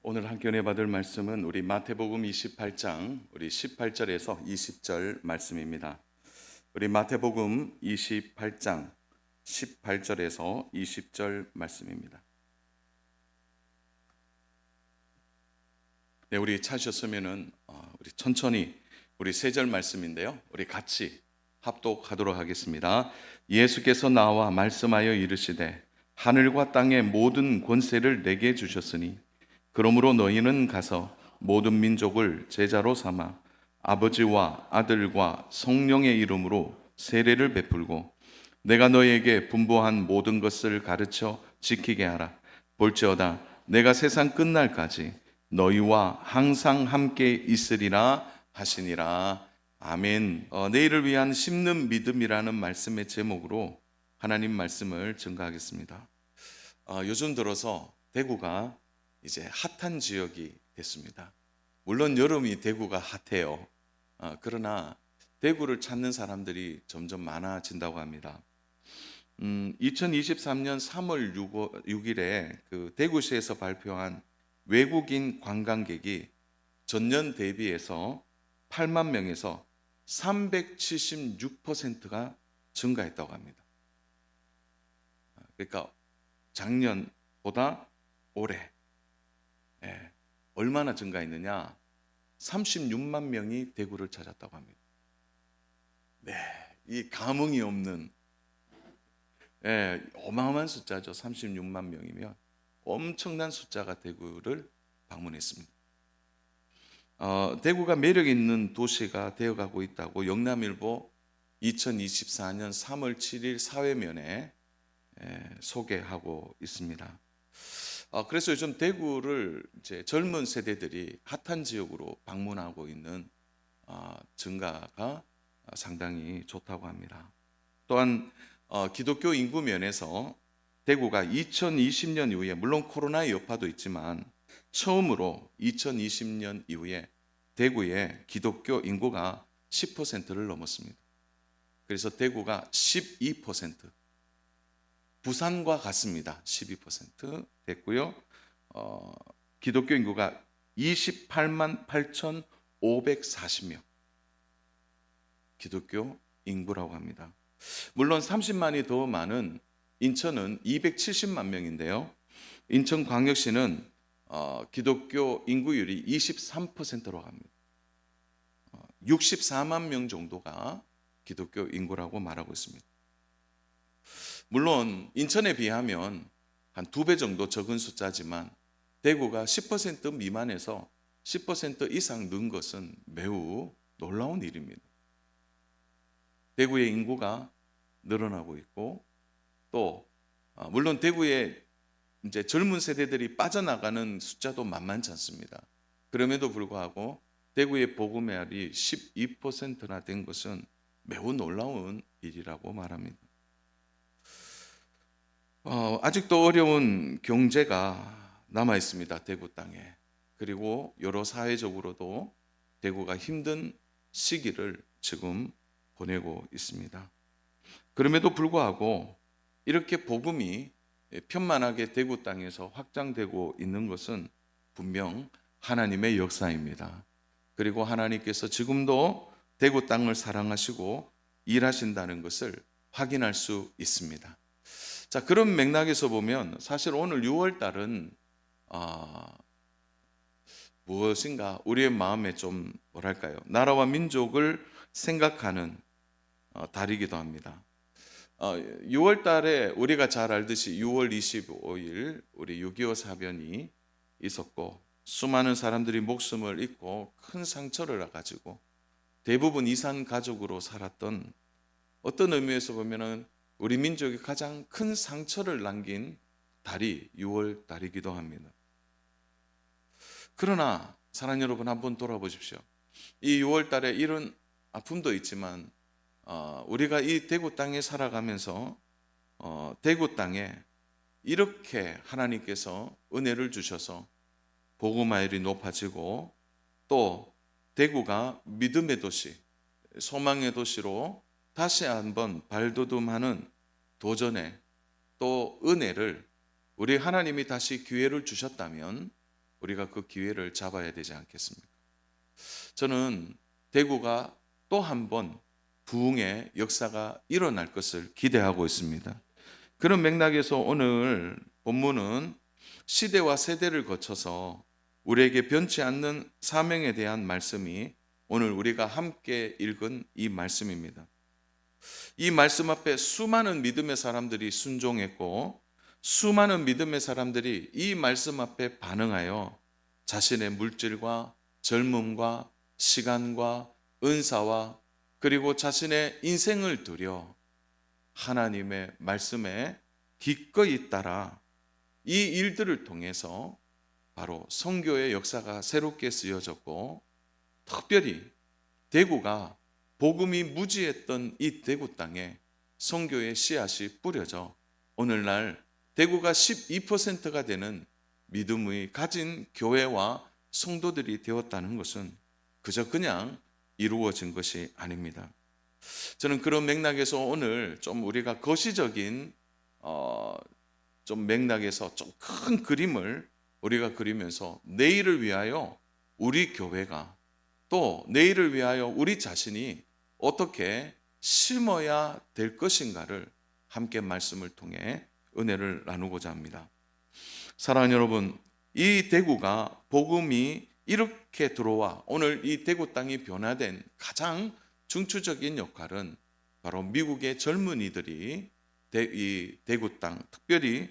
오늘 함께 은혜 받을 말씀은 우리 마태복음 28장 우리 18절에서 20절 말씀입니다. 우리 마태복음 28장 18절에서 20절 말씀입니다. 네, 우리 찾으셨으면은 우리 천천히 우리 세 절 말씀인데요. 우리 같이 합독하도록 하겠습니다. 예수께서 나와 말씀하여 이르시되 하늘과 땅의 모든 권세를 내게 주셨으니 그러므로 너희는 가서 모든 민족을 제자로 삼아 아버지와 아들과 성령의 이름으로 세례를 베풀고 내가 너희에게 분부한 모든 것을 가르쳐 지키게 하라. 볼지어다 내가 세상 끝날까지 너희와 항상 함께 있으리라 하시니라. 아멘. 내일을 위한 심는 믿음이라는 말씀의 제목으로 하나님 말씀을 증거하겠습니다. 요즘 들어서 대구가 이제 핫한 지역이 됐습니다. 물론 여름이 대구가 핫해요. 그러나 대구를 찾는 사람들이 점점 많아진다고 합니다. 2023년 3월 6일에 그 대구시에서 발표한 외국인 관광객이 전년 대비해서 8만 명에서 376%가 증가했다고 합니다. 그러니까 작년보다 올해 얼마나 증가했느냐? 36만 명이 대구를 찾았다고 합니다. 네, 이 감흥이 없는 어마어마한 숫자죠. 36만 명이면 엄청난 숫자가 대구를 방문했습니다. 대구가 매력 있는 도시가 되어가고 있다고 영남일보 2024년 3월 7일 사회면에 소개하고 있습니다. 그래서 요즘 대구를 이제 젊은 세대들이 핫한 지역으로 방문하고 있는 증가가 상당히 좋다고 합니다. 또한 기독교 인구 면에서 대구가 2020년 이후에 물론 코로나의 여파도 있지만 처음으로 2020년 이후에 대구의 기독교 인구가 10%를 넘었습니다. 그래서 대구가 12%, 부산과 같습니다. 12% 됐고요. 기독교 인구가 28만 8,540명 기독교 인구라고 합니다. 물론 30만이 더 많은 인천은 270만 명인데요. 인천광역시는 기독교 인구율이 23%로 합니다. 64만 명 정도가 기독교 인구라고 말하고 있습니다. 물론 인천에 비하면 한 2배 정도 적은 숫자지만 대구가 10% 미만에서 10% 이상 는 것은 매우 놀라운 일입니다. 대구의 인구가 늘어나고 있고 또 물론 대구에 이제 젊은 세대들이 빠져나가는 숫자도 만만치 않습니다. 그럼에도 불구하고 대구의 복음의알이 12%나 된 것은 매우 놀라운 일이라고 말합니다. 아직도 어려운 경제가 남아 있습니다. 대구 땅에. 그리고 여러 사회적으로도 대구가 힘든 시기를 지금 보내고 있습니다. 그럼에도 불구하고 이렇게 복음이 편만하게 대구 땅에서 확장되고 있는 것은 분명 하나님의 역사입니다. 그리고 하나님께서 지금도 대구 땅을 사랑하시고 일하신다는 것을 확인할 수 있습니다. 자, 그런 맥락에서 보면 사실 오늘 6월 달은 무엇인가 우리의 마음에 좀 뭐랄까요? 나라와 민족을 생각하는 달이기도 합니다. 6월 달에 우리가 잘 알듯이 6월 25일 우리 6.25 사변이 있었고 수많은 사람들이 목숨을 잃고 큰 상처를 가지고 대부분 이산 가족으로 살았던 어떤 의미에서 보면은 우리 민족이 가장 큰 상처를 남긴 달이 6월 달이기도 합니다. 그러나 사랑하는 여러분 한번 돌아보십시오. 이 6월 달에 이런 아픔도 있지만 우리가 이 대구 땅에 살아가면서 대구 땅에 이렇게 하나님께서 은혜를 주셔서 복음화율이 높아지고 또 대구가 믿음의 도시, 소망의 도시로 다시 한번 발돋움하는 도전에 또 은혜를 우리 하나님이 다시 기회를 주셨다면 우리가 그 기회를 잡아야 되지 않겠습니까? 저는 대구가 또 한 번 부흥의 역사가 일어날 것을 기대하고 있습니다. 그런 맥락에서 오늘 본문은 시대와 세대를 거쳐서 우리에게 변치 않는 사명에 대한 말씀이 오늘 우리가 함께 읽은 이 말씀입니다. 이 말씀 앞에 수많은 믿음의 사람들이 순종했고 수많은 믿음의 사람들이 이 말씀 앞에 반응하여 자신의 물질과 젊음과 시간과 은사와 그리고 자신의 인생을 들여 하나님의 말씀에 기꺼이 따라 이 일들을 통해서 바로 선교의 역사가 새롭게 쓰여졌고 특별히 대구가 복음이 무지했던 이 대구 땅에 선교의 씨앗이 뿌려져 오늘날 대구가 12%가 되는 믿음의 가진 교회와 성도들이 되었다는 것은 그저 그냥 이루어진 것이 아닙니다. 저는 그런 맥락에서 오늘 좀 우리가 거시적인 좀 맥락에서 좀 큰 그림을 우리가 그리면서 내일을 위하여 우리 교회가 또 내일을 위하여 우리 자신이 어떻게 심어야 될 것인가를 함께 말씀을 통해 은혜를 나누고자 합니다. 사랑하는 여러분, 이 대구가 복음이 이렇게 들어와 오늘 이 대구 땅이 변화된 가장 중추적인 역할은 바로 미국의 젊은이들이 이 대구 땅, 특별히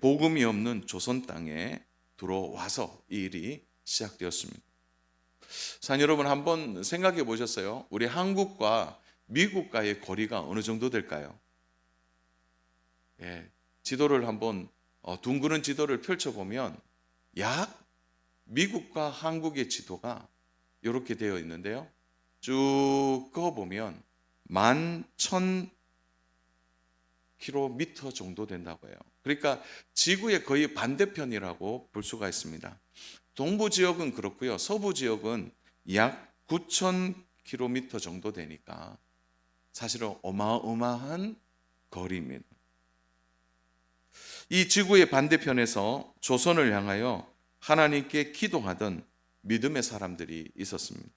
복음이 없는 조선 땅에 들어와서 이 일이 시작되었습니다. 사랑하는 여러분, 한번 생각해 보셨어요? 우리 한국과 미국과의 거리가 어느 정도 될까요? 지도를 한번 둥그런 지도를 펼쳐보면 약 미국과 한국의 지도가 이렇게 되어 있는데요. 쭉 그어보면 11,000km 정도 된다고 해요. 그러니까 지구의 거의 반대편이라고 볼 수가 있습니다. 동부 지역은 그렇고요. 서부 지역은 약 9,000km 정도 되니까 사실은 어마어마한 거리입니다. 이 지구의 반대편에서 조선을 향하여 하나님께 기도하던 믿음의 사람들이 있었습니다.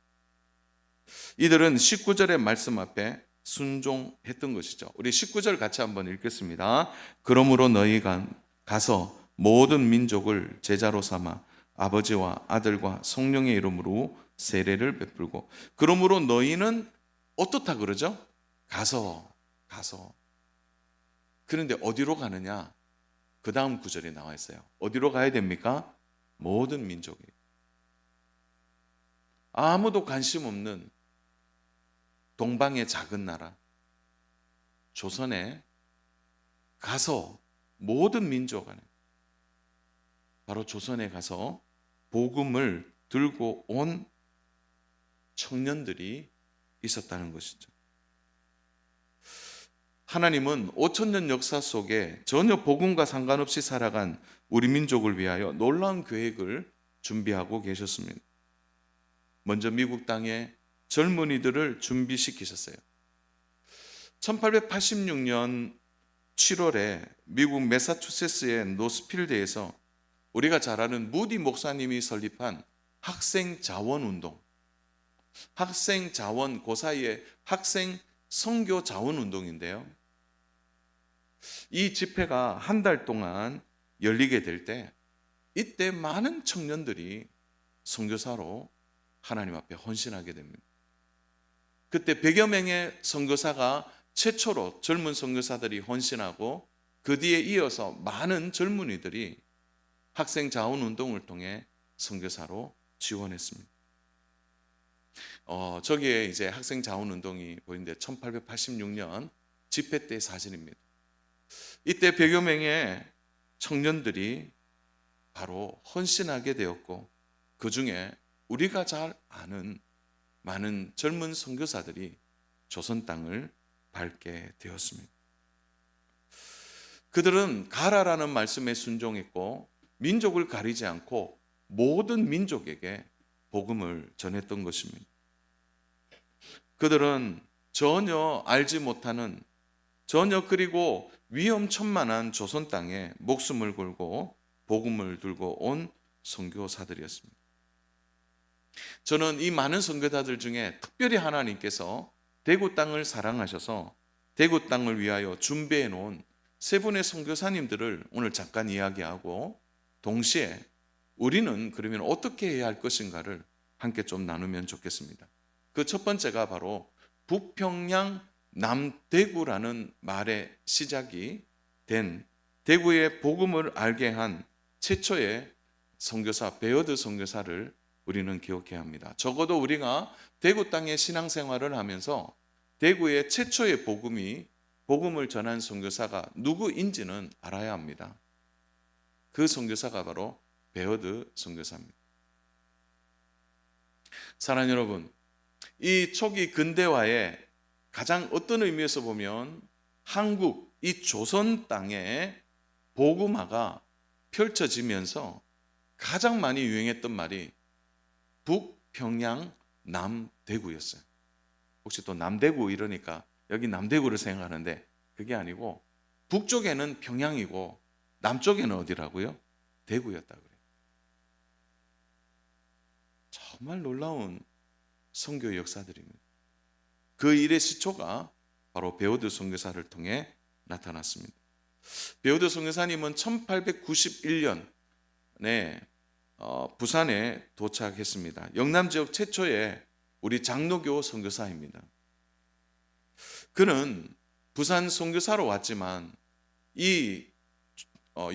이들은 19절의 말씀 앞에 순종했던 것이죠. 우리 19절 같이 한번 읽겠습니다. 그러므로 너희가 가서 모든 민족을 제자로 삼아 아버지와 아들과 성령의 이름으로 세례를 베풀고, 그러므로 너희는 어떻다 그러죠? 가서. 그런데 어디로 가느냐? 그 다음 구절에 나와 있어요. 어디로 가야 됩니까? 모든 민족이. 아무도 관심 없는 동방의 작은 나라 조선에 가서 모든 민족 안에 바로 조선에 가서 복음을 들고 온 청년들이 있었다는 것이죠. 하나님은 5,000년 역사 속에 전혀 복음과 상관없이 살아간 우리 민족을 위하여 놀라운 계획을 준비하고 계셨습니다. 먼저 미국 땅에 젊은이들을 준비시키셨어요. 1886년 7월에 미국 매사추세츠의 노스필드에서 우리가 잘 아는 무디 목사님이 설립한 학생 자원 운동, 학생 자원, 그 사이에 학생 선교 자원 운동인데요. 이 집회가 한 달 동안 열리게 될 때 이때 많은 청년들이 선교사로 하나님 앞에 헌신하게 됩니다. 그때 100여 명의 선교사가 최초로 젊은 선교사들이 헌신하고 그 뒤에 이어서 많은 젊은이들이 학생 자원 운동을 통해 선교사로 지원했습니다. 저기에 이제 학생 자원 운동이 보이는데 1886년 집회 때 사진입니다. 이때 100여 명의 청년들이 바로 헌신하게 되었고 그 중에 우리가 잘 아는 많은 젊은 선교사들이 조선 땅을 밟게 되었습니다. 그들은 가라라는 말씀에 순종했고 민족을 가리지 않고 모든 민족에게 복음을 전했던 것입니다. 그들은 전혀 알지 못하는, 전혀 그리고 위험천만한 조선 땅에 목숨을 걸고 복음을 들고 온 선교사들이었습니다. 저는 이 많은 선교사들 중에 특별히 하나님께서 대구 땅을 사랑하셔서 대구 땅을 위하여 준비해 놓은 세 분의 선교사님들을 오늘 잠깐 이야기하고, 동시에 우리는 그러면 어떻게 해야 할 것인가를 함께 좀 나누면 좋겠습니다. 그 첫 번째가 바로 북평양 남대구라는 말의 시작이 된 대구의 복음을 알게 한 최초의 선교사 베어드 선교사를 우리는 기억해야 합니다. 적어도 우리가 대구 땅의 신앙생활을 하면서 대구의 최초의 복음을 전한 선교사가 누구인지는 알아야 합니다. 그 선교사가 바로 베어드 선교사입니다. 사랑하는 여러분, 이 초기 근대화의 가장 어떤 의미에서 보면 한국, 이 조선 땅에 복음화가 펼쳐지면서 가장 많이 유행했던 말이 북평양 남대구였어요. 혹시 또 남대구 이러니까 여기 남대구를 생각하는데 그게 아니고 북쪽에는 평양이고 남쪽에는 어디라고요? 대구였다 그래요. 정말 놀라운 선교의 역사들입니다. 그 일의 시초가 바로 베어드 선교사를 통해 나타났습니다. 베어드 선교사님은 1891년에 부산에 도착했습니다. 영남 지역 최초의 우리 장로교 선교사입니다. 그는 부산 선교사로 왔지만 이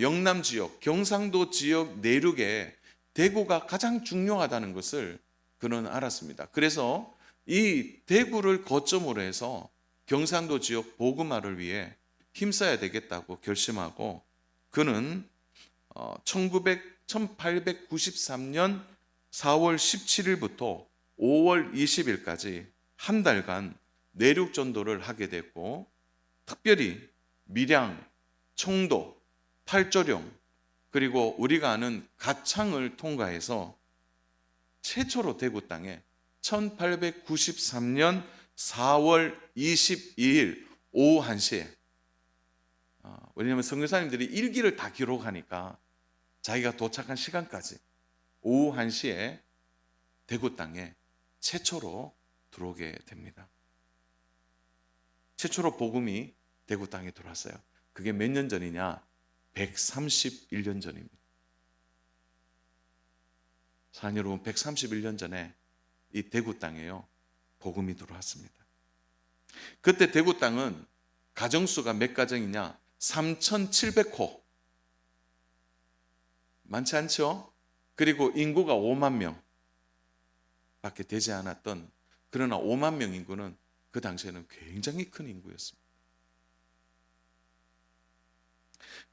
영남 지역, 경상도 지역 내륙에 대구가 가장 중요하다는 것을 그는 알았습니다. 그래서 이 대구를 거점으로 해서 경상도 지역 복음화를 위해 힘써야 되겠다고 결심하고, 그는 1893년 4월 17일부터 5월 20일까지 한 달간 내륙 전도를 하게 됐고, 특별히 밀양, 청도, 팔조령, 그리고 우리가 아는 가창을 통과해서 최초로 대구 땅에 1893년 4월 22일 오후 1시에, 왜냐하면 선교사님들이 일기를 다 기록하니까 자기가 도착한 시간까지 오후 1시에 대구 땅에 최초로 들어오게 됩니다. 최초로 복음이 대구 땅에 들어왔어요. 그게 몇 년 전이냐? 131년 전입니다. 사랑하는 여러분, 131년 전에 이 대구 땅에요, 복음이 들어왔습니다. 그때 대구 땅은 가정수가 몇 가정이냐? 3,700호. 많지 않죠? 그리고 인구가 5만 명 밖에 되지 않았던, 그러나 5만 명 인구는 그 당시에는 굉장히 큰 인구였습니다.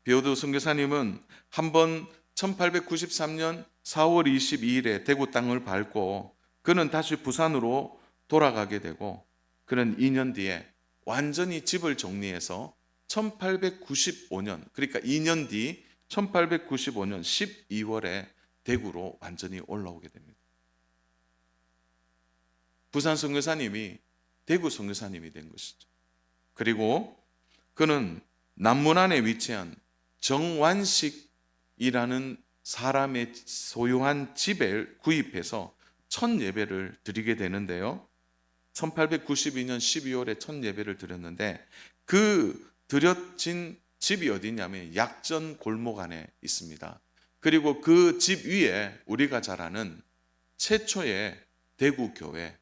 베어드 선교사님은 한번 1893년 4월 22일에 대구 땅을 밟고 그는 다시 부산으로 돌아가게 되고, 그는 2년 뒤에 완전히 집을 정리해서 1895년, 그러니까 2년 뒤 1895년 12월에 대구로 완전히 올라오게 됩니다. 부산 선교사님이 대구 선교사님이 된 것이죠. 그리고 그는 남문안에 위치한 정완식이라는 사람의 소유한 집을 구입해서 첫 예배를 드리게 되는데요. 1892년 12월에 첫 예배를 드렸는데, 그 드려진 집이 어디냐면 약전 골목 안에 있습니다. 그리고 그 집 위에 우리가 잘 아는 최초의 대구 교회,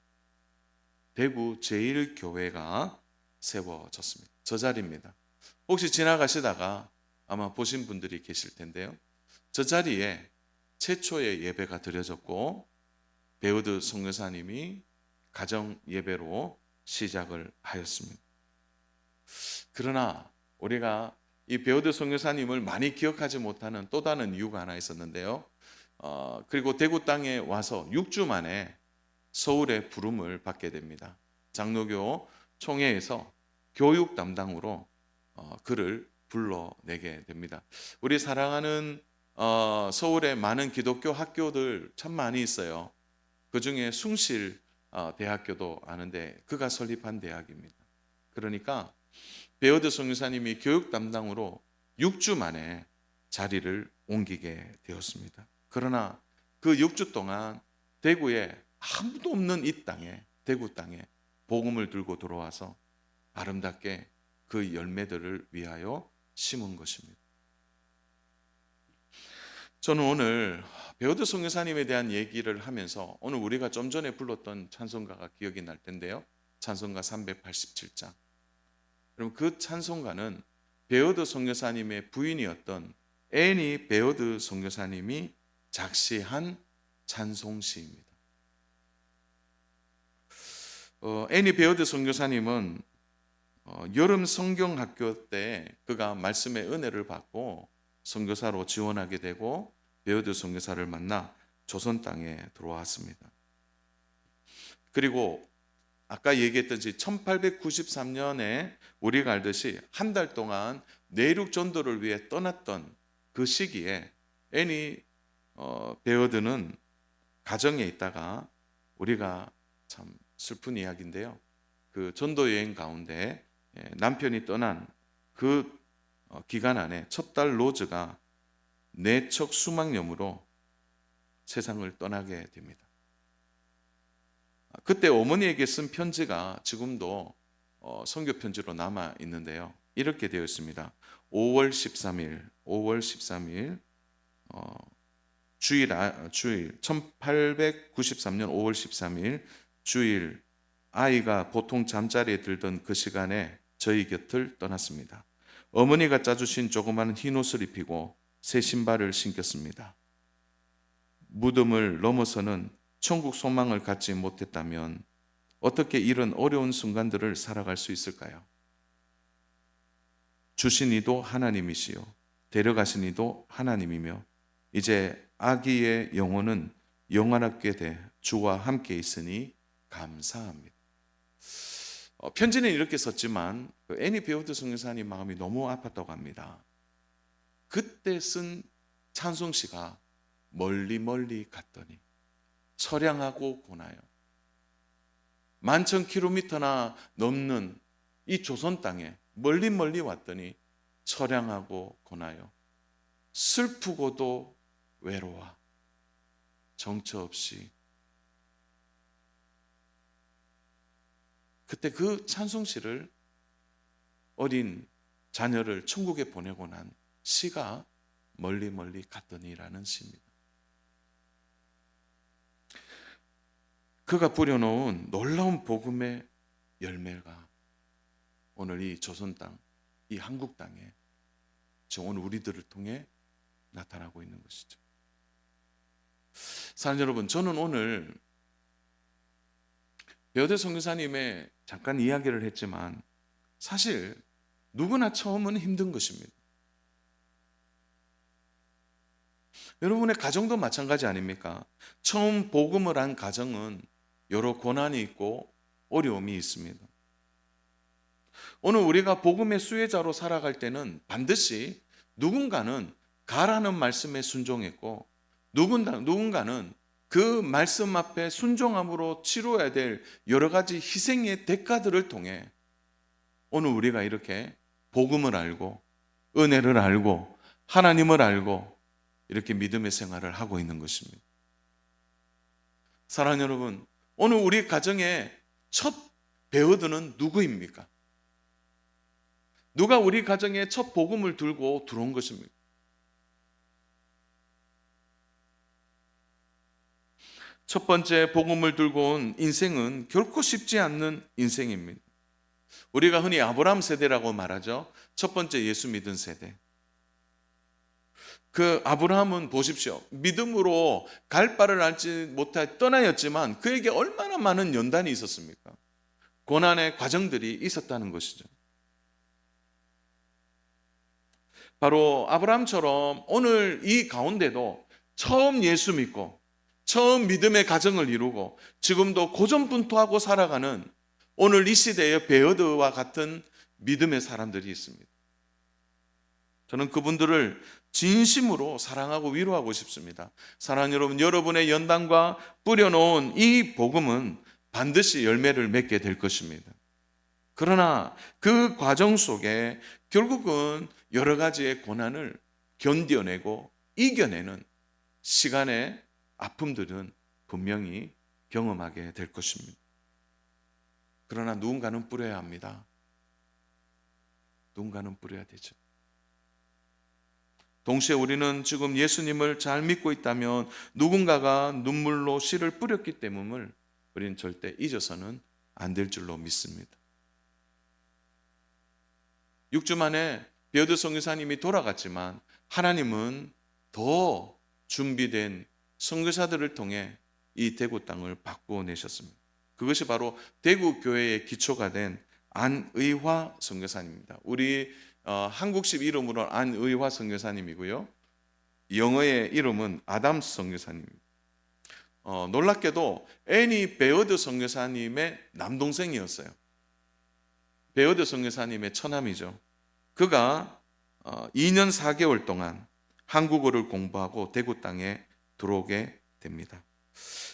대구 제1교회가 세워졌습니다. 저 자리입니다. 혹시 지나가시다가 아마 보신 분들이 계실 텐데요. 저 자리에 최초의 예배가 드려졌고, 베어드 선교사님이 가정 예배로 시작을 하였습니다. 그러나 우리가 이 베어드 선교사님을 많이 기억하지 못하는 또 다른 이유가 하나 있었는데요. 그리고 대구 땅에 와서 6주 만에 서울의 부름을 받게 됩니다. 장로교 총회에서 교육 담당으로 그를 불러내게 됩니다. 우리 사랑하는 서울에 많은 기독교 학교들 참 많이 있어요. 그 중에 숭실 대학교도 아는데 그가 설립한 대학입니다. 그러니까 베어드 선교사님이 교육 담당으로 6주 만에 자리를 옮기게 되었습니다. 그러나 그 6주 동안 대구에 아무도 없는 이 땅에, 대구 땅에 복음을 들고 들어와서 아름답게 그 열매들을 위하여 심은 것입니다. 저는 오늘 베어드 선교사님에 대한 얘기를 하면서 오늘 우리가 좀 전에 불렀던 찬송가가 기억이 날 텐데요. 찬송가 387장. 그럼 그 찬송가는 베어드 선교사님의 부인이었던 애니 베어드 선교사님이 작시한 찬송시입니다. 애니 베어드 선교사님은 여름 성경학교 때 그가 말씀의 은혜를 받고 선교사로 지원하게 되고 베어드 선교사를 만나 조선 땅에 들어왔습니다. 그리고 아까 얘기했듯이 1893년에 우리가 알듯이 한 달 동안 내륙 전도를 위해 떠났던 그 시기에 애니 베어드는 가정에 있다가 우리가 참 슬픈 이야기인데요. 그 전도 여행 가운데 남편이 떠난 그 기간 안에 첫 딸 로즈가 뇌척 수막염으로 세상을 떠나게 됩니다. 그때 어머니에게 쓴 편지가 지금도 선교 편지로 남아 있는데요. 이렇게 되어 있습니다. 5월 13일 주일 1893년 5월 13일 주일 아이가 보통 잠자리에 들던 그 시간에 저희 곁을 떠났습니다. 어머니가 짜주신 조그마한 흰 옷을 입히고 새 신발을 신겼습니다. 무덤을 넘어서는 천국 소망을 갖지 못했다면 어떻게 이런 어려운 순간들을 살아갈 수 있을까요? 주신 이도 하나님이시요 데려가신 이도 하나님이며 이제 아기의 영혼은 영원하게 돼 주와 함께 있으니 감사합니다. 편지는 이렇게 썼지만 애니 베어드 선교사님 마음이 너무 아팠다고 합니다. 그때 쓴 찬송시가 멀리 멀리 갔더니 처량하고 고나요. 11,000km나 넘는 이 조선 땅에 멀리 멀리 왔더니 처량하고 고나요. 슬프고도 외로워 정처 없이. 그때 그 찬송시를 어린 자녀를 천국에 보내고 난 시가 멀리 멀리 갔더니라는 시입니다. 그가 뿌려놓은 놀라운 복음의 열매가 오늘 이 조선 땅, 이 한국 땅에 지금 오늘 우리들을 통해 나타나고 있는 것이죠. 사랑하는 여러분, 저는 오늘 베어드 선교사님의 잠깐 이야기를 했지만 사실 누구나 처음은 힘든 것입니다. 여러분의 가정도 마찬가지 아닙니까? 처음 복음을 한 가정은 여러 고난이 있고 어려움이 있습니다. 오늘 우리가 복음의 수혜자로 살아갈 때는 반드시 누군가는 가라는 말씀에 순종했고 누군가는 그 말씀 앞에 순종함으로 치러야 될 여러 가지 희생의 대가들을 통해 오늘 우리가 이렇게 복음을 알고 은혜를 알고 하나님을 알고 이렇게 믿음의 생활을 하고 있는 것입니다. 사랑하는 여러분, 오늘 우리 가정의 첫 베어드는 누구입니까? 누가 우리 가정에 첫 복음을 들고 들어온 것입니까? 첫 번째 복음을 들고 온 인생은 결코 쉽지 않는 인생입니다. 우리가 흔히 아브라함 세대라고 말하죠. 첫 번째 예수 믿은 세대. 그 아브라함은 보십시오. 믿음으로 갈 바를 알지 못해 떠나였지만 그에게 얼마나 많은 연단이 있었습니까? 고난의 과정들이 있었다는 것이죠. 바로 아브라함처럼 오늘 이 가운데도 처음 예수 믿고 처음 믿음의 가정을 이루고 지금도 고전분투하고 살아가는 오늘 이 시대의 베어드와 같은 믿음의 사람들이 있습니다. 저는 그분들을 진심으로 사랑하고 위로하고 싶습니다. 사랑하는 여러분, 여러분의 연단과 뿌려놓은 이 복음은 반드시 열매를 맺게 될 것입니다. 그러나 그 과정 속에 결국은 여러 가지의 고난을 견뎌내고 이겨내는 시간의 아픔들은 분명히 경험하게 될 것입니다. 그러나 누군가는 뿌려야 합니다. 누군가는 뿌려야 되죠. 동시에 우리는 지금 예수님을 잘 믿고 있다면 누군가가 눈물로 씨를 뿌렸기 때문을 우리는 절대 잊어서는 안 될 줄로 믿습니다. 6주 만에 베어드 선교사님이 돌아갔지만 하나님은 더 준비된 선교사들을 통해 이 대구 땅을 바꾸어 내셨습니다. 그것이 바로 대구 교회의 기초가 된 안의화 선교사님입니다. 우리 한국식 이름으로 안의화 선교사님이고요. 영어의 이름은 아담스 선교사님입니다. 놀랍게도 애니 베어드 선교사님의 남동생이었어요. 베어드 선교사님의 처남이죠. 그가 2년 4개월 동안 한국어를 공부하고 대구 땅에 들어오게 됩니다.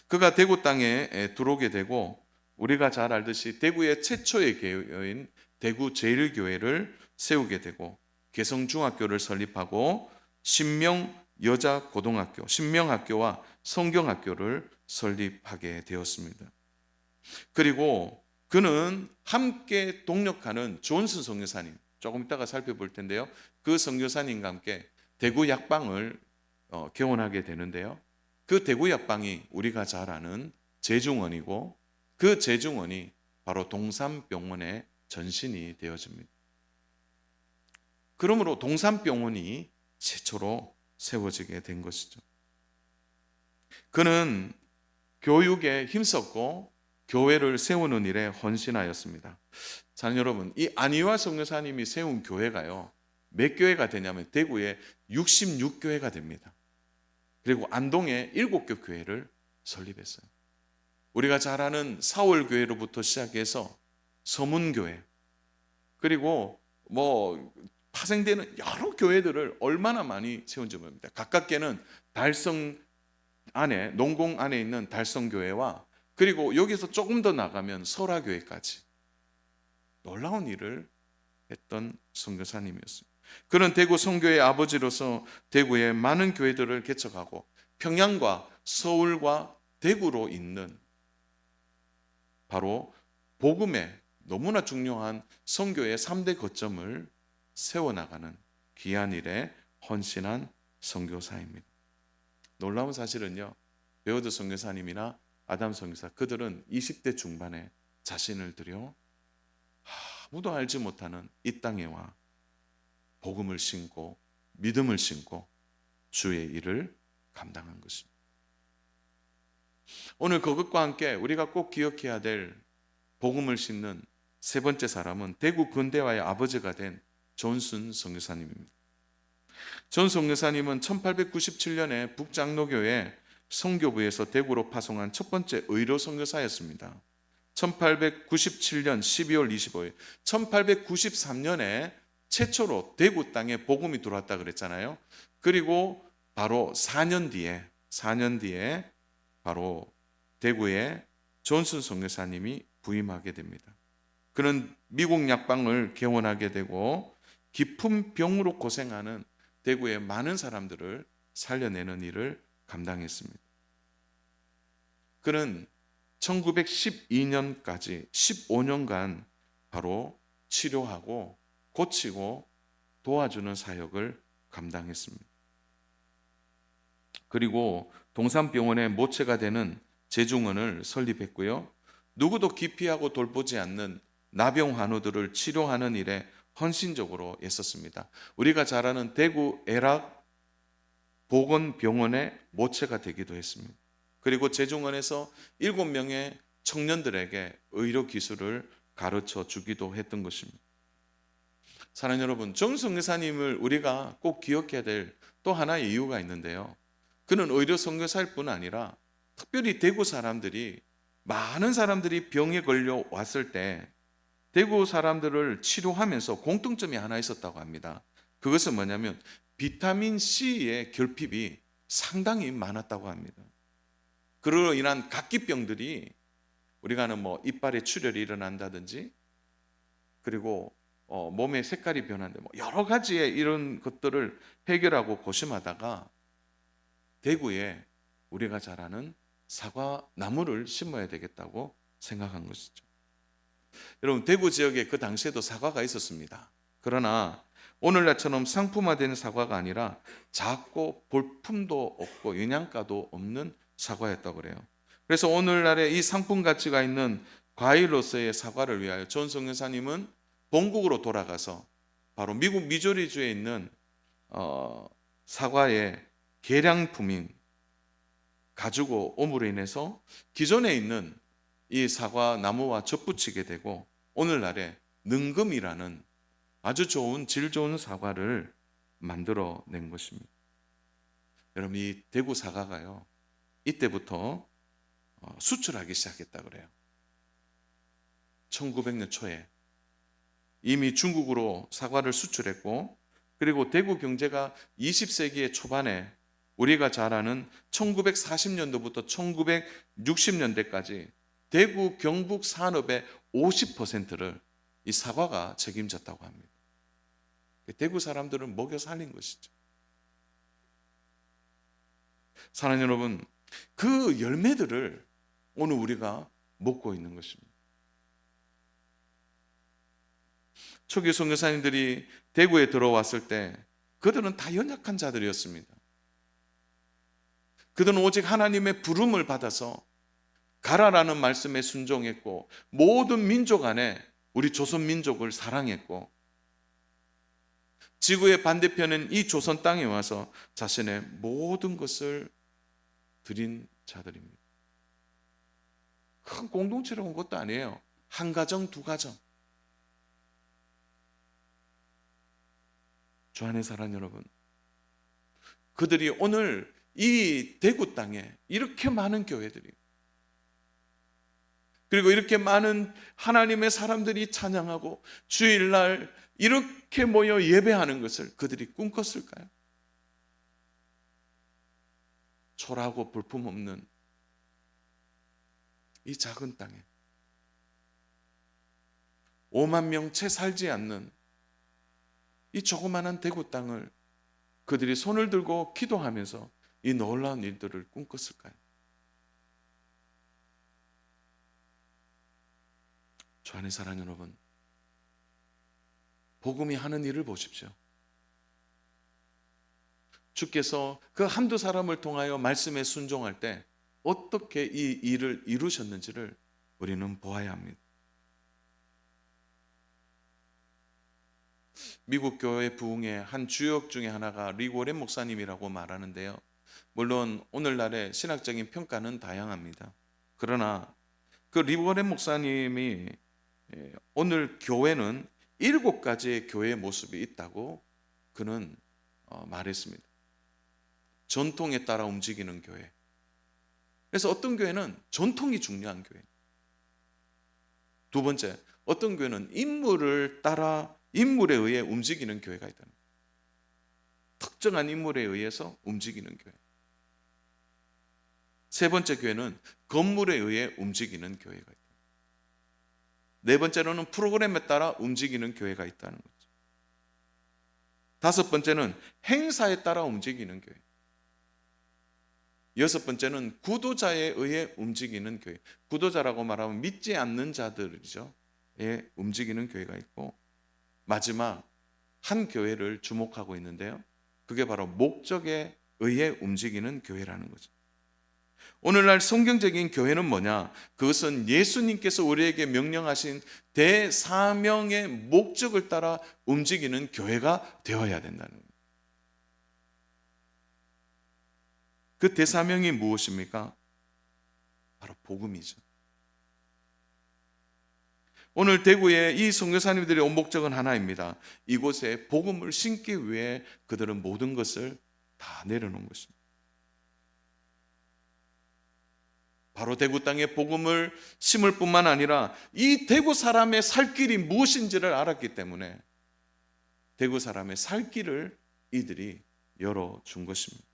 그가 대구 땅에 들어오게 되고 우리가 잘 알듯이 대구의 최초의 교회인 대구 제일교회를 세우게 되고 개성중학교를 설립하고 신명 여자고등학교, 신명학교와 성경학교를 설립하게 되었습니다. 그리고 그는 함께 동력하는 존슨 선교사님, 조금 이따가 살펴볼 텐데요. 그 선교사님과 함께 대구 약방을 개원하게 되는데요. 그 대구 약방이 우리가 잘 아는 제중원이고 그 제중원이 바로 동산병원의 전신이 되어집니다. 그러므로 동산병원이 최초로 세워지게 된 것이죠. 그는 교육에 힘썼고 교회를 세우는 일에 헌신하였습니다. 자, 여러분, 이 안희화 선교사님이 세운 교회가요, 몇 교회가 되냐면 대구에 66교회가 됩니다. 그리고 안동에 7개 교회를 설립했어요. 우리가 잘 아는 사월교회로부터 시작해서 서문교회, 그리고 파생되는 여러 교회들을 얼마나 많이 세운지 모릅니다. 가깝게는 달성 안에, 농공 안에 있는 달성교회와 그리고 여기서 조금 더 나가면 설화교회까지 놀라운 일을 했던 선교사님이었습니다. 그는 대구 선교의 아버지로서 대구에 많은 교회들을 개척하고 평양과 서울과 대구로 있는 바로 복음의 너무나 중요한 선교의 3대 거점을 세워나가는 귀한 일에 헌신한 선교사입니다. 놀라운 사실은요, 베어드 선교사님이나 아담 선교사, 그들은 20대 중반에 자신을 들여 아무도 알지 못하는 이 땅에 와 복음을 신고 믿음을 신고 주의 일을 감당한 것입니다. 오늘 그것과 함께 우리가 꼭 기억해야 될 복음을 신는 세 번째 사람은 대구 근대화의 아버지가 된 존슨 선교사님입니다. 존 선교사님은 1897년에 북장로교회 선교부에서 대구로 파송한 첫 번째 의료 선교사였습니다. 1897년 12월 25일, 1893년에 최초로 대구 땅에 복음이 들어왔다 그랬잖아요. 그리고 바로 4년 뒤에 바로 대구에 존슨 선교사님이 부임하게 됩니다. 그는 미국 약방을 개원하게 되고 깊은 병으로 고생하는 대구의 많은 사람들을 살려내는 일을 감당했습니다. 그는 1912년까지 15년간 바로 치료하고 고치고 도와주는 사역을 감당했습니다. 그리고 동산병원의 모체가 되는 제중원을 설립했고요. 누구도 기피하고 돌보지 않는 나병 환우들을 치료하는 일에 헌신적으로 애썼습니다. 우리가 잘 아는 대구 애락 보건병원의 모체가 되기도 했습니다. 그리고 제중원에서 7명의 청년들에게 의료 기술을 가르쳐 주기도 했던 것입니다. 사랑하는 여러분, 존 선교사님을 우리가 꼭 기억해야 될 또 하나의 이유가 있는데요. 그는 의료 선교사일 뿐 아니라 특별히 대구 사람들이, 많은 사람들이 병에 걸려 왔을 때 대구 사람들을 치료하면서 공통점이 하나 있었다고 합니다. 그것은 뭐냐면 비타민 C의 결핍이 상당히 많았다고 합니다. 그로 인한 각기병들이, 우리가 아는 이빨에 출혈이 일어난다든지, 그리고 몸의 색깔이 변한다, 여러 가지의 이런 것들을 해결하고 고심하다가 대구에 우리가 잘 아는 사과 나무를 심어야 되겠다고 생각한 것이죠. 여러분, 대구 지역에 그 당시에도 사과가 있었습니다. 그러나 오늘날처럼 상품화된 사과가 아니라 작고 볼품도 없고 영양가도 없는 사과였다고 그래요. 그래서 오늘날의 이 상품 가치가 있는 과일로서의 사과를 위하여 존 선교사님은 본국으로 돌아가서 바로 미국 미주리주에 있는 사과의 계량품인 가지고 옴으로 인해서 기존에 있는 이 사과 나무와 접붙이게 되고 오늘날의 능금이라는 아주 좋은 질 좋은 사과를 만들어 낸 것입니다. 여러분, 이 대구 사과가요, 이때부터 수출하기 시작했다 그래요. 1900년 초에 이미 중국으로 사과를 수출했고, 그리고 대구 경제가 20세기의 초반에 우리가 잘 아는 1940년도부터 1960년대까지 대구 경북 산업의 50%를 이 사과가 책임졌다고 합니다. 대구 사람들을 먹여 살린 것이죠. 사랑하는 여러분, 그 열매들을 오늘 우리가 먹고 있는 것입니다. 초기 선교사님들이 대구에 들어왔을 때 그들은 다 연약한 자들이었습니다. 그들은 오직 하나님의 부름을 받아서 가라라는 말씀에 순종했고, 모든 민족 안에 우리 조선 민족을 사랑했고, 지구의 반대편인 이 조선 땅에 와서 자신의 모든 것을 드린 자들입니다. 큰 공동체로 온 것도 아니에요. 한 가정, 두 가정. 주 안에 사랑하는 여러분, 그들이 오늘 이 대구 땅에 이렇게 많은 교회들이, 그리고 이렇게 많은 하나님의 사람들이 찬양하고 주일날 이렇게 모여 예배하는 것을 그들이 꿈꿨을까요? 초라하고 볼품없는 이 작은 땅에 5만 명 채 살지 않는 이 조그마한 대구 땅을 그들이 손을 들고 기도하면서 이 놀라운 일들을 꿈꿨을까요? 주 안에 사랑하는 여러분, 복음이 하는 일을 보십시오. 주께서 그 한두 사람을 통하여 말씀에 순종할 때 어떻게 이 일을 이루셨는지를 우리는 보아야 합니다. 미국 교회 부흥의 한 주역 중에 하나가 리고렌 목사님이라고 말하는데요. 물론 오늘날의 신학적인 평가는 다양합니다. 그러나 그 리고렌 목사님이 오늘 교회는 7가지의 교회의 모습이 있다고 그는 말했습니다. 전통에 따라 움직이는 교회. 그래서 어떤 교회는 전통이 중요한 교회. 두 번째, 어떤 교회는 인물에 의해 움직이는 교회가 있다는 거예요. 특정한 인물에 의해서 움직이는 교회. 세 번째 교회는 건물에 의해 움직이는 교회가 있다. 네 번째로는 프로그램에 따라 움직이는 교회가 있다는 거죠. 다섯 번째는 행사에 따라 움직이는 교회. 여섯 번째는 구도자에 의해 움직이는 교회. 구도자라고 말하면 믿지 않는 자들이죠. 에 움직이는 교회가 있고, 마지막 한 교회를 주목하고 있는데요. 그게 바로 목적에 의해 움직이는 교회라는 거죠. 오늘날 성경적인 교회는 뭐냐? 그것은 예수님께서 우리에게 명령하신 대사명의 목적을 따라 움직이는 교회가 되어야 된다는 거예요. 그 대사명이 무엇입니까? 바로 복음이죠. 오늘 대구에 이 선교사님들이 온 목적은 하나입니다. 이곳에 복음을 심기 위해 그들은 모든 것을 다 내려놓은 것입니다. 바로 대구 땅에 복음을 심을 뿐만 아니라 이 대구 사람의 살 길이 무엇인지를 알았기 때문에 대구 사람의 살 길을 이들이 열어준 것입니다.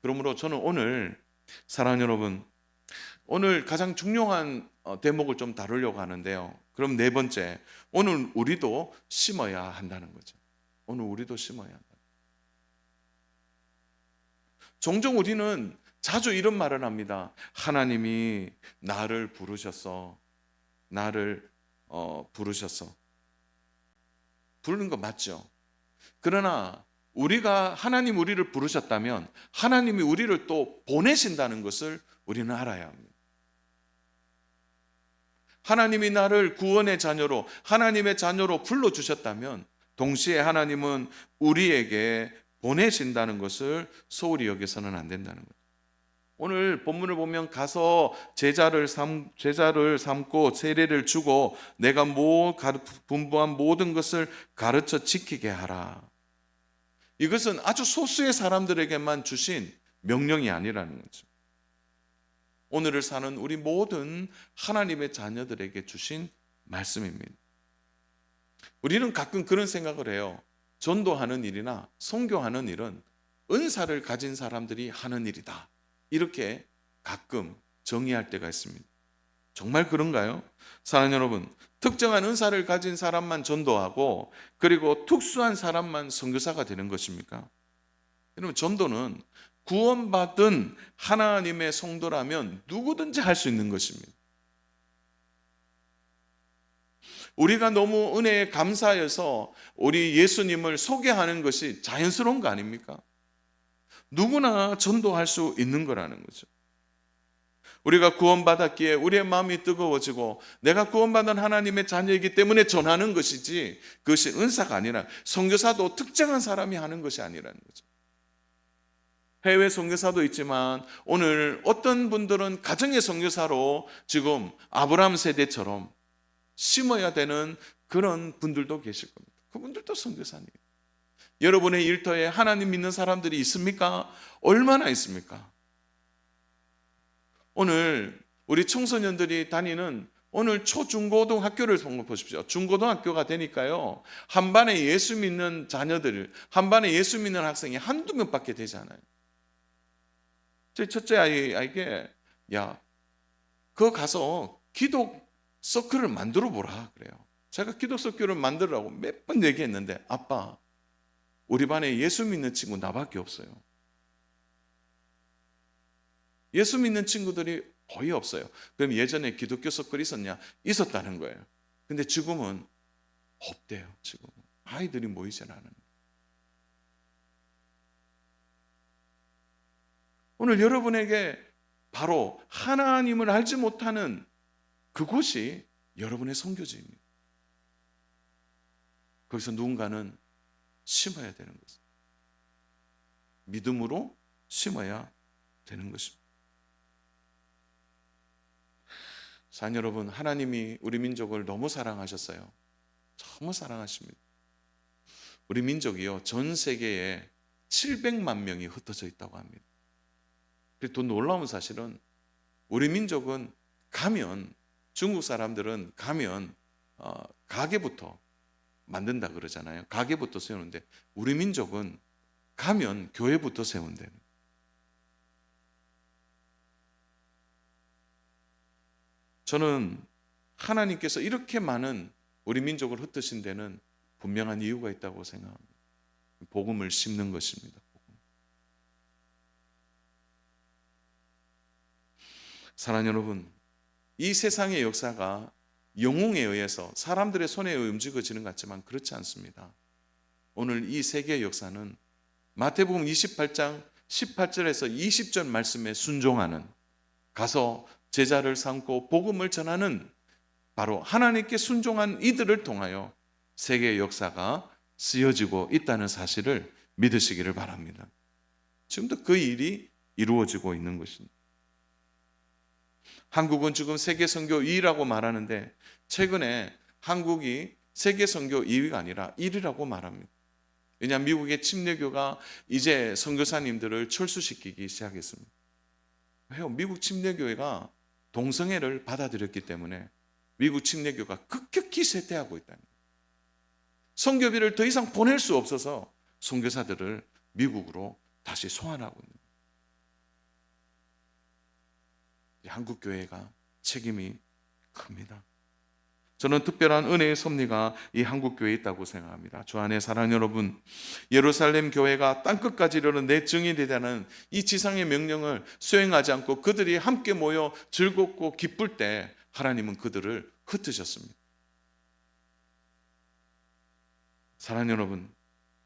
그러므로 저는 오늘 사랑하는 여러분, 오늘 가장 중요한 대목을 좀 다루려고 하는데요. 그럼 네 번째, 오늘 우리도 심어야 한다는 거죠. 오늘 우리도 심어야 한다. 종종 우리는 자주 이런 말을 합니다. 하나님이 나를 부르셨어. 나를 부르셨어. 부르는 거 맞죠? 그러나 하나님 우리를 부르셨다면 하나님이 우리를 또 보내신다는 것을 우리는 알아야 합니다. 하나님이 나를 구원의 자녀로, 하나님의 자녀로 불러주셨다면 동시에 하나님은 우리에게 보내신다는 것을 소홀히 여겨서는 안 된다는 거예요. 오늘 본문을 보면 가서 제자를 삼고 세례를 주고 내가 분부한 모든 것을 가르쳐 지키게 하라. 이것은 아주 소수의 사람들에게만 주신 명령이 아니라는 거죠. 오늘을 사는 우리 모든 하나님의 자녀들에게 주신 말씀입니다. 우리는 가끔 그런 생각을 해요. 전도하는 일이나 선교하는 일은 은사를 가진 사람들이 하는 일이다. 이렇게 가끔 정의할 때가 있습니다. 정말 그런가요? 사랑하는 여러분, 특정한 은사를 가진 사람만 전도하고 그리고 특수한 사람만 선교사가 되는 것입니까? 여러분, 전도는 구원받은 하나님의 성도라면 누구든지 할 수 있는 것입니다. 우리가 너무 은혜에 감사해서 우리 예수님을 소개하는 것이 자연스러운 거 아닙니까? 누구나 전도할 수 있는 거라는 거죠. 우리가 구원받았기에 우리의 마음이 뜨거워지고 내가 구원받은 하나님의 자녀이기 때문에 전하는 것이지 그것이 은사가 아니라, 선교사도 특정한 사람이 하는 것이 아니라는 거죠. 해외 선교사도 있지만 오늘 어떤 분들은 가정의 선교사로 지금 아브라함 세대처럼 심어야 되는 그런 분들도 계실 겁니다. 그분들도 선교사님. 여러분의 일터에 하나님 믿는 사람들이 있습니까? 얼마나 있습니까? 오늘 우리 청소년들이 다니는 오늘 초중고등학교를 보십시오. 중고등학교가 되니까요, 한 반에 예수 믿는 자녀들, 한 반에 예수 믿는 학생이 한두 명밖에 되지 않아요. 저희 첫째 아이에게 야, 그거 가서 기독 서클을 만들어 보라 그래요. 제가 기독 서클을 만들라고 몇 번 얘기했는데, 아빠, 우리 반에 예수 믿는 친구 나밖에 없어요. 예수 믿는 친구들이 거의 없어요. 그럼 예전에 기독교 서클이 있었냐? 있었다는 거예요. 근데 지금은 없대요. 지금은 아이들이 모이질 않아요. 오늘 여러분에게 바로 하나님을 알지 못하는 그곳이 여러분의 선교지입니다. 거기서 누군가는 심어야 되는 것입니다. 믿음으로 심어야 되는 것입니다. 사랑 여러분, 하나님이 우리 민족을 너무 사랑하셨어요. 너무 사랑하십니다. 우리 민족이요, 전 세계에 700만 명이 흩어져 있다고 합니다. 또 놀라운 사실은 우리 민족은 가면, 중국 사람들은 가면 가게부터 만든다 그러잖아요. 가게부터 세우는데 우리 민족은 가면 교회부터 세운대요. 저는 하나님께서 이렇게 많은 우리 민족을 흩으신 데는 분명한 이유가 있다고 생각합니다. 복음을 심는 것입니다. 사랑하는 여러분, 이 세상의 역사가 영웅에 의해서 사람들의 손에 움직여지는 것 같지만 그렇지 않습니다. 오늘 이 세계의 역사는 마태복음 28장 18절에서 20절 말씀에 순종하는, 가서 제자를 삼고 복음을 전하는 바로 하나님께 순종한 이들을 통하여 세계의 역사가 쓰여지고 있다는 사실을 믿으시기를 바랍니다. 지금도 그 일이 이루어지고 있는 것입니다. 한국은 지금 세계 선교 2위라고 말하는데 최근에 한국이 세계 선교 2위가 아니라 1위라고 말합니다. 왜냐하면 미국의 침례교가 이제 선교사님들을 철수시키기 시작했습니다. 왜요? 미국 침례교회가 동성애를 받아들였기 때문에 미국 침례교가 급격히 쇠퇴하고 있다는 거예요. 선교비를 더 이상 보낼 수 없어서 선교사들을 미국으로 다시 소환하고 있는 거예요. 한국 교회가 책임이 큽니다. 저는 특별한 은혜의 섭리가 이 한국 교회에 있다고 생각합니다. 주 안에 사랑하는 여러분, 예루살렘 교회가 땅끝까지 이르는 내 증인이 되자는 이 지상의 명령을 수행하지 않고 그들이 함께 모여 즐겁고 기쁠 때 하나님은 그들을 흩으셨습니다. 사랑하는 여러분,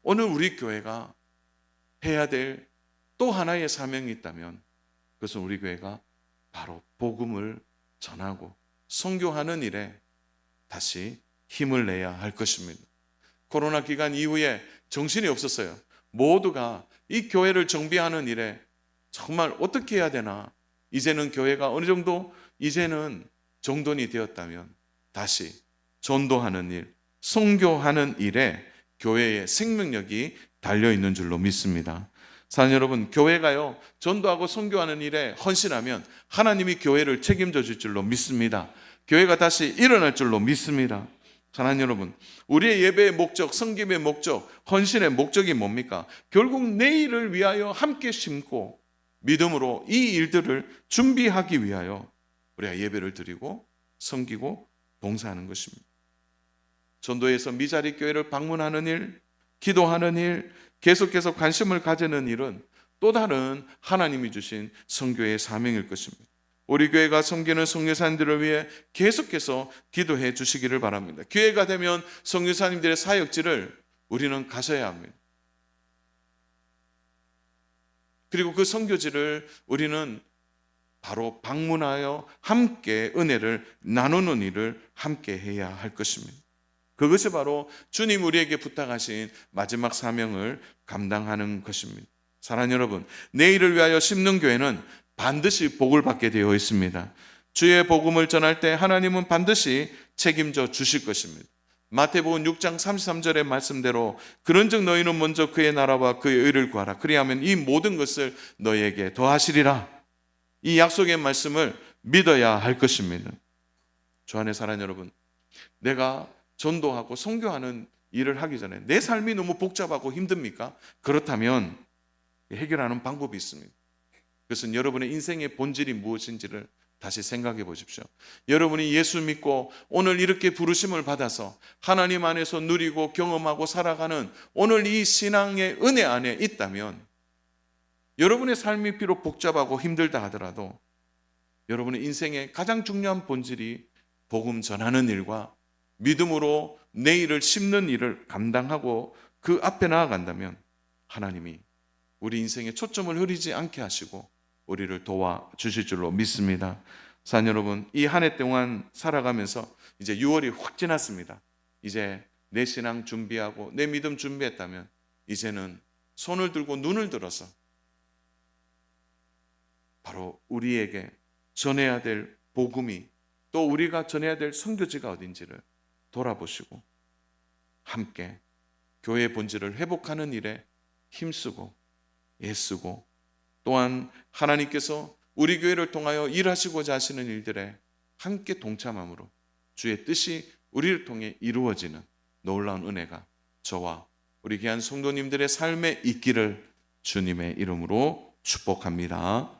오늘 우리 교회가 해야 될 또 하나의 사명이 있다면 그것은 우리 교회가 바로 복음을 전하고 선교하는 일에 다시 힘을 내야 할 것입니다. 코로나 기간 이후에 정신이 없었어요. 모두가 이 교회를 정비하는 일에 정말 어떻게 해야 되나. 이제는 교회가 어느 정도 이제는 정돈이 되었다면 다시 전도하는 일, 선교하는 일에 교회의 생명력이 달려있는 줄로 믿습니다. 사랑하는 여러분, 교회가요 전도하고 선교하는 일에 헌신하면 하나님이 교회를 책임져 줄 줄로 믿습니다. 교회가 다시 일어날 줄로 믿습니다. 사랑하는 여러분, 우리의 예배의 목적, 섬김의 목적, 헌신의 목적이 뭡니까? 결국 내일을 위하여 함께 심고 믿음으로 이 일들을 준비하기 위하여 우리가 예배를 드리고 섬기고 봉사하는 것입니다. 전도에서 미자리 교회를 방문하는 일, 기도하는 일, 계속해서 관심을 가지는 일은 또 다른 하나님이 주신 선교의 사명일 것입니다. 우리 교회가 섬기는 선교사님들을 위해 계속해서 기도해 주시기를 바랍니다. 기회가 되면 선교사님들의 사역지를 우리는 가셔야 합니다. 그리고 그 선교지를 우리는 바로 방문하여 함께 은혜를 나누는 일을 함께 해야 할 것입니다. 그것이 바로 주님 우리에게 부탁하신 마지막 사명을 감당하는 것입니다. 사랑하는 여러분, 내일을 위하여 심는 교회는 반드시 복을 받게 되어 있습니다. 주의 복음을 전할 때 하나님은 반드시 책임져 주실 것입니다. 마태복음 6장 33절의 말씀대로 그런즉 너희는 먼저 그의 나라와 그의 의를 구하라. 그리하면 이 모든 것을 너희에게 더하시리라. 이 약속의 말씀을 믿어야 할 것입니다. 주 안에 사랑하는 여러분, 내가 전도하고 선교하는 일을 하기 전에 내 삶이 너무 복잡하고 힘듭니까? 그렇다면 해결하는 방법이 있습니다. 그것은 여러분의 인생의 본질이 무엇인지를 다시 생각해 보십시오. 여러분이 예수 믿고 오늘 이렇게 부르심을 받아서 하나님 안에서 누리고 경험하고 살아가는 오늘 이 신앙의 은혜 안에 있다면 여러분의 삶이 비록 복잡하고 힘들다 하더라도 여러분의 인생의 가장 중요한 본질이 복음 전하는 일과 믿음으로 내일을 심는 일을 감당하고 그 앞에 나아간다면 하나님이 우리 인생에 초점을 흐리지 않게 하시고 우리를 도와주실 줄로 믿습니다. 사랑하는 여러분, 이 한 해 동안 살아가면서 이제 6월이 확 지났습니다. 이제 내 신앙 준비하고 내 믿음 준비했다면 이제는 손을 들고 눈을 들어서 바로 우리에게 전해야 될 복음이 또 우리가 전해야 될 선교지가 어딘지를 돌아보시고 함께 교회의 본질을 회복하는 일에 힘쓰고 애쓰고 또한 하나님께서 우리 교회를 통하여 일하시고자 하시는 일들에 함께 동참함으로 주의 뜻이 우리를 통해 이루어지는 놀라운 은혜가 저와 우리 귀한 성도님들의 삶에 있기를 주님의 이름으로 축복합니다.